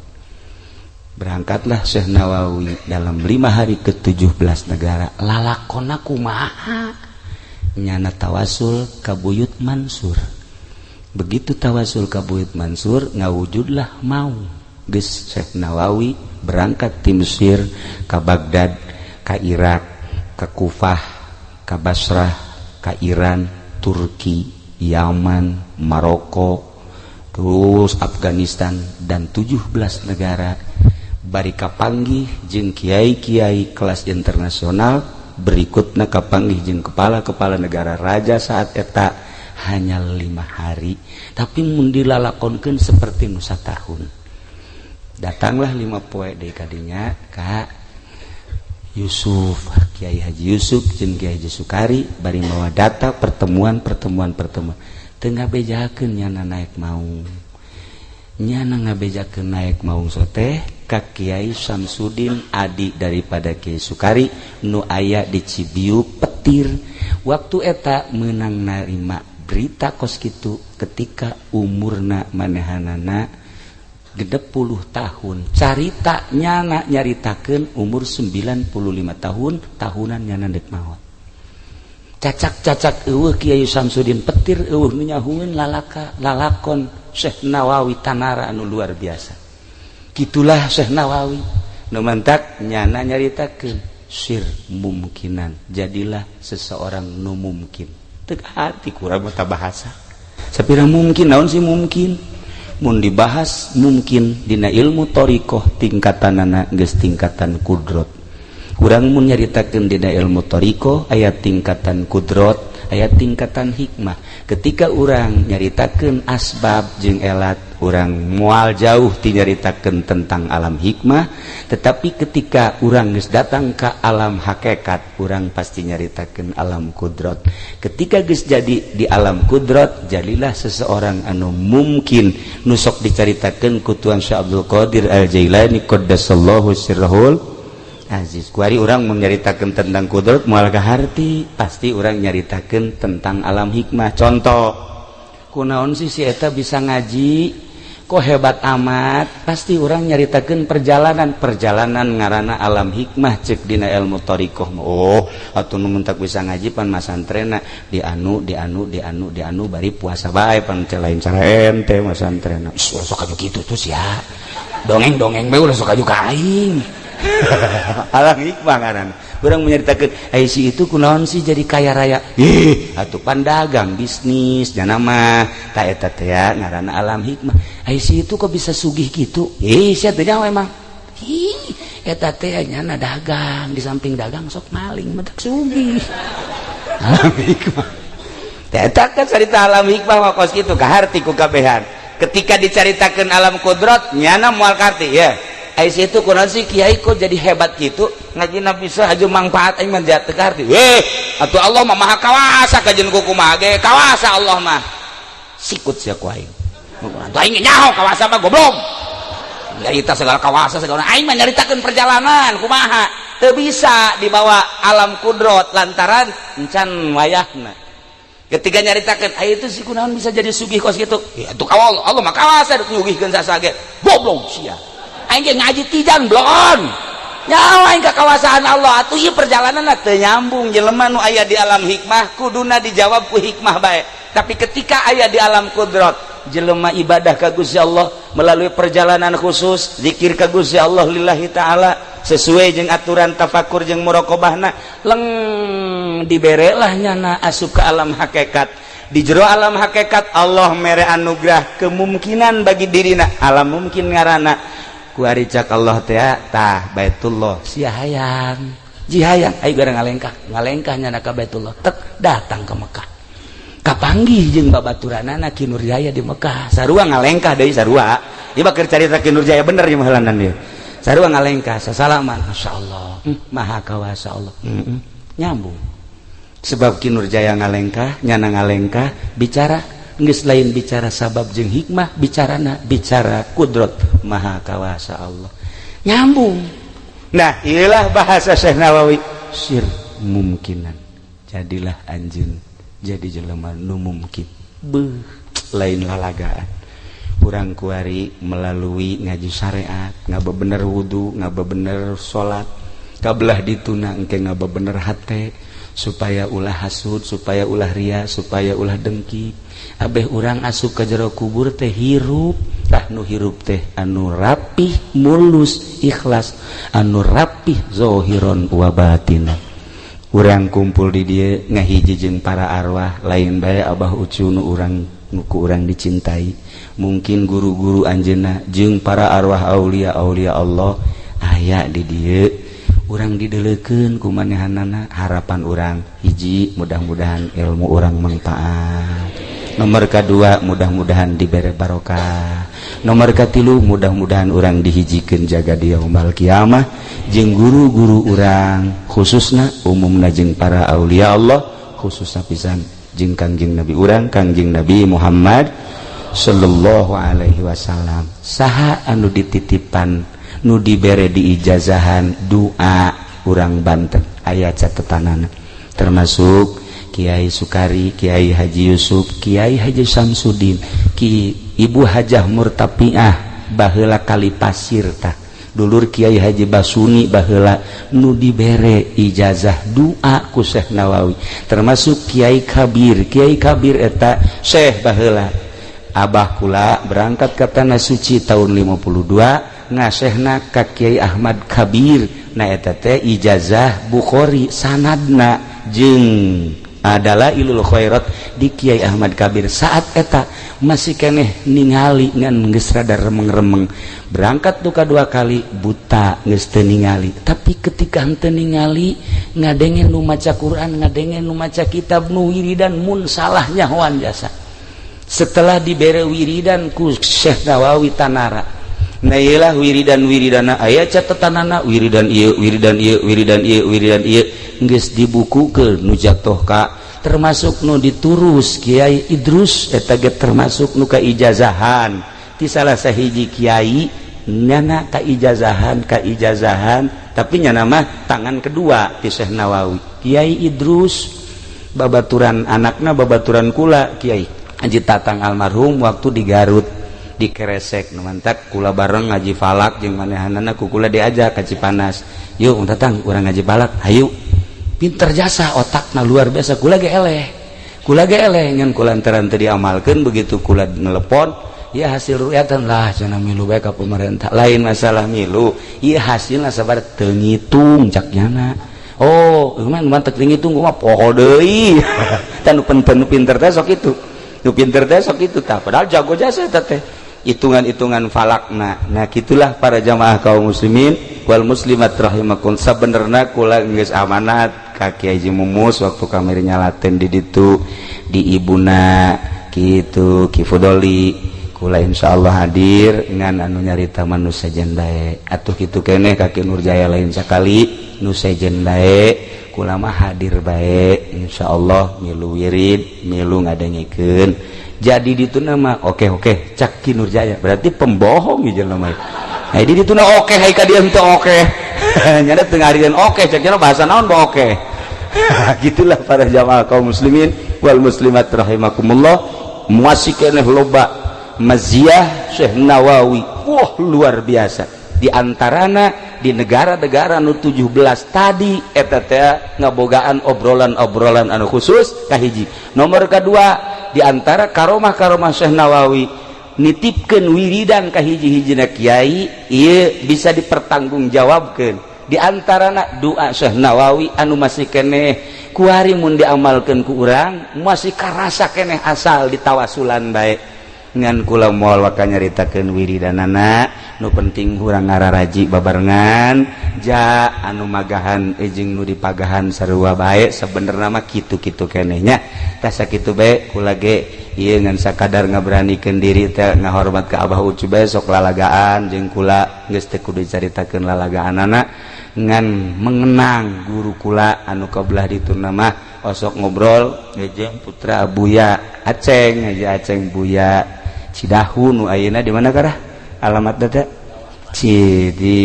A: Berangkatlah Syekh Nawawi dalam 5 hari ke 17 negara. Lalakonna kumaha? Nyana tawasul ka Buyut Mansur. Begitu tawasul ka Buyut Mansur ngawujudlah mau geus Syekh Nawawi berangkat ti Mesir ka Baghdad, ka Irak, ka Kufah, ka Basrah, ka Iran, Turki, Yaman, Maroko, terus Afghanistan dan 17 negara. Bari kapanggih jeung kiai-kiai kelas internasional, berikutnya kapanggih jeung kepala-kepala negara raja saat eta hanya 5 hari, tapi mun dilalakonkeun seperti nu satahun. Datanglah 5 poe deui kadinya ka Yusuf, Kiai Haji Yusuf jeung Kiai Haji Sukari bari mawa data pertemuan. Teu ngabejakeun nyana naik maung. Nyana ngabejakeun naik maung soteh ka Kiai Samsudin adi daripada Kiai Sukari nu aya di Cibiu Petir. Waktu eta meunang narima berita kos kitu ketika umurna manehanana 60 tahun. Carita nyana nyaritakeun umur 95 tahun, tahunan nyana dek maot. Cacak-cacak eueuh Kiai Samsudin Petir eueuh nu nyahueun lalakon Syekh Nawawi Tanara anu luar biasa. Gitulah Syekh Nawawi nu mantak nyana nyaritakeun sir mumkinan, jadilah seseorang nu mungkin. Teu arti kurang mata bahasa. Sapira mungkin naon sih mungkin? Mun dibahas mungkin dina ilmu thariqah tingkatanana geus tingkatan kudrat. Urang mun nyaritakeun dina ilmu thariqah aya tingkatan kudrat, aya tingkatan hikmah. Ketika urang nyaritakeun asbab jeung elat, urang moal jauh ti nyaritakeun tentang alam hikmah, tetapi ketika urang geus datang ka alam hakikat, urang pasti nyaritakeun alam kudrat. Ketika geus jadi di alam kudrat, jadilah seseorang anu mungkin nu sok dicaritakeun ku Tuan Syekh Abdul Qadir Al-Jailani qaddasallahu sirrahul aziz. Kuari urang menyaritakeun tentang kudrat moal kaharti, pasti urang nyaritakeun tentang alam hikmah. Contoh, kunaon sih si eta bisa ngaji kok hebat amat, pasti urang nyaritakeun perjalanan ngaranna alam hikmah cek dina ilmu thariqah. Oh, atuh nu mentak bisa ngaji pan masantrena dianu bari puasa bae pan lain cara ente masantrena. Sok aju kitu tuh sia. Dongeng-dongeng bae ulah sok aju ka aing. Alam hikmah ngaran. Urang menyaritakeun si itu kunaon sih jadi kaya raya. Atuh pandagang bisnis nya mah ta eta teh ngaranna alam hikmah. Si itu kok bisa sugih gitu? Sia teh nya emang. Eta teh nya dagang, di samping dagang sok maling mentak sugih. Alam hikmah. Eta kan carita alam hikmah mah kos kitu kaharti ku kabehan. Ketika dicaritakeun alam kudrat nyana moal karti ya. Aisyah itu kunaon sih kiai kok jadi hebat gitu ngajina bisa aju manfaat aing mah teu karti. Atuh Allah mah maha kawasa kajeun ku kumaha ge kawasa Allah mah. Sikut sia ku aing. Atuh aing nyaho kawasa mah goblok. Nyarita segala kawasa segala aing mah nyaritakeun perjalanan kumaha. Teu bisa dibawa alam kudrat lantaran encan wayahna. Ketika nyaritakeun aya itu si kunaon bisa jadi sugih kos kitu. Ya atuh Allah mah kawasa nyugihkeun sasage. Goblok sia. Aing ngaji tijan blon nyawa aing kekawasaan Allah atuh ieu perjalanan teu nyambung jelema nu aya di alam hikmah kuduna dijawab ku hikmah bae. Tapi ketika aya di alam kudrat jelema ibadah ka Gusti Allah melalui perjalanan khusus zikir ka Gusti Allah lillahi taala sesuai jeung aturan tafakur jeung muraqabahna leng diberelah nyana asup ka alam hakikat
B: di jero alam hakikat Allah mere anugerah kemungkinan bagi dirina alam mungkin ngaranna ku ari cak Allah teh tah Baitullah sia hayang jihayang ayo gara ngalengkah nyana ka Baitullah tek datang ke Mekah kapanggih jeung babaturanana Ki Nurjaya di Mekah sarua ngalengkah deui sarua ieu bakeur carita Ki Nurjaya bener ieu heulanan ieu sarua ngalengkah sasalaman masyaallah maha kawasa Allah nyambung sebab Ki Nurjaya ngalengkah nyana ngalengkah bicara geus lain bicara sabab jeung hikmah bicarana bicara kudrat maha kawasa Allah nyambung. Nah inilah bahasa Syekh Nawawi sir mungkinan jadilah anjeun jadi jelema nu mungkin beuh lain lalagaan urang kuari melalui ngaji syariat ngabebener wudu ngabebener salat kabelah dituna engke ngabebener hate supaya ulah hasud supaya ulah ria supaya ulah dengki abeh urang asup ka jero kubur teh hirup tah nu hirup teh anu rapih mulus ikhlas anu rapih zahiron wa batinan urang kumpul di dieu ngahiji jeung para arwah lain bae abah ucu nu urang nu ku urang dicintai mungkin guru-guru anjeunna jeung para arwah aulia Allah aya di dieu urang dideleukeun ku manehanana harapan urang hiji mudah-mudahan ilmu urang manfaat nomor kedua mudah-mudahan dibere barokah nomor katilu mudah-mudahan urang dihijikeun jaga di yaumul kiamah jeung guru-guru urang khususna umumna jeung para aulia Allah khususna pisan jeung Kangjeng Nabi urang Kangjeng Nabi Muhammad sallallahu alaihi wasallam saha anu dititipan nu dibere diijazahan doa urang Banten aya catetanana termasuk Kiai Sukari, Kiai Haji Yusuf, Kiai Haji Samsudin, Ki Ibu Hajah Murtapiah baheula kali pasir tah dulur Kiai Haji Basuni baheula nu dibere ijazah doa ku Syekh Nawawi termasuk Kiai Kabir eta Syekh baheula abah kula berangkat ka tanah suci tahun 52 ngasehna ka Kiai Ahmad Kabir na eta teh ijazah Bukhari sanadna jeung adalah ilul khairat di Kiai Ahmad Kabir saat eta masih keneh ningali ngan geus rada remeng-remeng berangkat tuh kadua kali buta geus teu ningali tapi ketika henteu ningali ngadengen nu maca Quran ngadengen nu maca kitab nu wiridan mun salah nyahoan jasa setelah dibere wiridan ku Syekh Nawawi Tanara nah iyalah wiridan-wiridana aya catetanana wiridan ieu geus dibukukeun nu jatuh ka termasuk nu diturus Kiai Idrus eta ge termasuk nu ka ijazahan ti salah sahiji kiai nyana ka ijazahan tapi nyana mah tangan kedua ti Syekh Nawawi Kiai Idrus babaturan anakna babaturan kula Kiai Haji Tatang almarhum waktu di Garut di Keresek nu mantak kula bareng ngaji falak jeung manehanana ku kula diajak ka Cipanas yuk Tatang urang ngaji falak hayu pinter jasa otakna luar biasa kula ge eleh ngan kula lantaran teu diamalkeun begitu kula nelepon ya hasil ru'yatan lah cenah milu bae ka pemerintah lain masalah milu ieu hasilna sabar teu ngitung cak nyana oh man mantek ngitung mah poho deui tan nu pinter teh sok itu nu pinter teh sok itu tah padahal jago jasa eta teh hitungan-hitungan falakna nah gitulah para jamaah kaum muslimin wal muslimat rahimakum sabenerna kula geus amanat ka Kiai Haji Mumus waktu kamari nyalaten di ditu di ibuna kitu Ki Fudoli kula insyaallah hadir ngan anu nyarita manu sajen bae atuh kitu keneh ka Ki Nurjaya lain sakali nu sajen bae kula mah hadir bae insyaallah milu wirid milu ngadengikeun jadi ditu nama oke cak Ki Nurjaya berarti pembohong ieu jelema nah di ditu na oke hai ka dieu teu oke nyana teu ngarian oke cak cenah bahasa naon ba oke gitulah para jamaah kaum muslimin wal muslimat rahimakumullah masih keneh loba maziah Syekh Nawawi wah luar biasa di antarana di negara-negara nu 17 tadi eta teh ngabogaan obrolan-obrolan anu khusus kahiji nomor kedua di antara karomah-karomah Syekh Nawawi nitipkeun wiridan ka hiji-hijina kiai ieu bisa dipertanggungjawabkeun diantarana doa Syekh Nawawi anu masih keneh kuari mun diamalkeun ku urang masih karasa keneh asal ditawasulan bae ngan kula moal waka nyaritakeun wiridanana nu penting urang ngararaji babarengan ja anu magahan jeung nu dipagahan sarua bae sabenerna mah kitu-kitu kenehnya tah sakitu bae kula ge ieu ngan sakadar ngabranikeun diri teh ngahormat ka Abah Ucu bae sok lalagaan jeung kula geus teu kudu dicaritakeun lalagaanana ngan mengenang guru kula anu kabelah dituna mah osok ngobrol jeung putra Buya Aceng aja Aceng Buya Cidahu nu ayeuna di mana karah alamat data di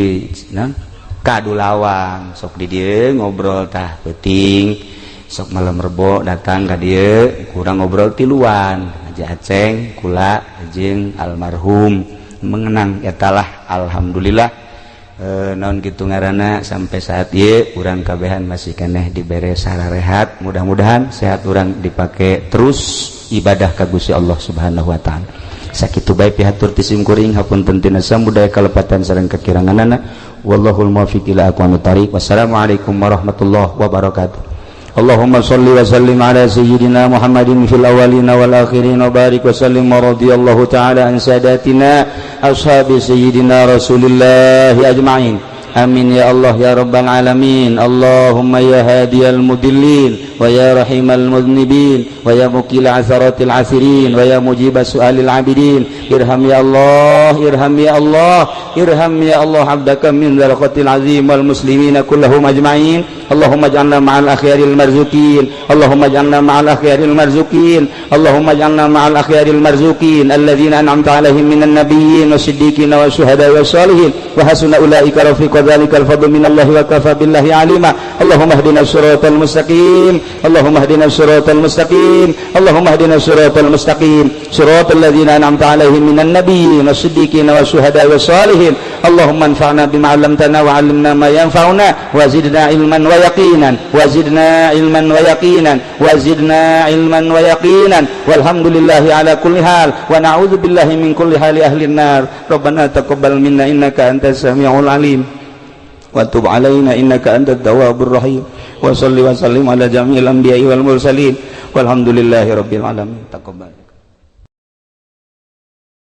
B: Kadulawang sok di dieu ngobrol tah penting sok malam Rebo datang ka dieu kurang ngobrol tiluan aja Aceng kula jeung almarhum mengenang etalah alhamdulillah naon kitu ngaranna sampai saat ieu urang kabehan masih keneh dibere sararehat mudah-mudahan sehat urang dipake terus ibadah ka Gusti Allah Subhanahu wa taala sakitu bae pihatur tisim kuring hapunten tina samudaya kalepatan sareng kakiranganana wallahul muwaffiq ila aqwamit thariq wassalamualaikum warahmatullahi wabarakatuh Allahumma shalli wa sallim ala sayyidina Muhammadin fil awwalin wal akhirin wa barik wa sallim wa radiyallahu ta'ala an sadatina ashabi sayyidina Rasulillah ajma'in amin ya Allah ya rabbal alamin Allahumma ya hadiyal mudillin wa ya rahimal mudnibin wa ya muqil atharatil asirin wa ya mujibas su'alil abidin irham ya Allah irham ya Allah irham ya Allah abdaka min zarqatil azim wal muslimina kullahum ajma'in Allahumma ij'alna ma'al akhyaril marzuqin Allahumma ij'alna ma'al akhyaril marzuqin Allahumma ij'alna ma'al akhyaril marzuqin alladhina an'amta 'alaihim minan nabiyyin wasiddiqin wasyuhada'i wassalihin wa hasuna ulaika rafiqa dzalikal fadlu minallahi wa kafa billahi 'alima Allahumma ihdinas siratal mustaqim Allahumma ihdinas siratal mustaqim Allahumma ihdinas siratal mustaqim siratal ladzina an'amta 'alaihim minan nabiyyin wasiddiqin wasyuhada'i wassalihin Allahumma anfa'na bima 'allamtana wa 'allimna ma yanfa'una wa zidna ilman wa yaqinan wazidna ilman wa yaqinan wazidna ilman wa yaqinan walhamdulillahi ala kulli hal wa na'udzu billahi min kulli hali ahli an-nar rabbana taqabbal minna innaka antas samiul alim wa tub alaina innaka antat tawwabur rahim wa salli wa sallim ala jami'il anbiya'i wal mursalin walhamdulillahi rabbil alamin taqabbal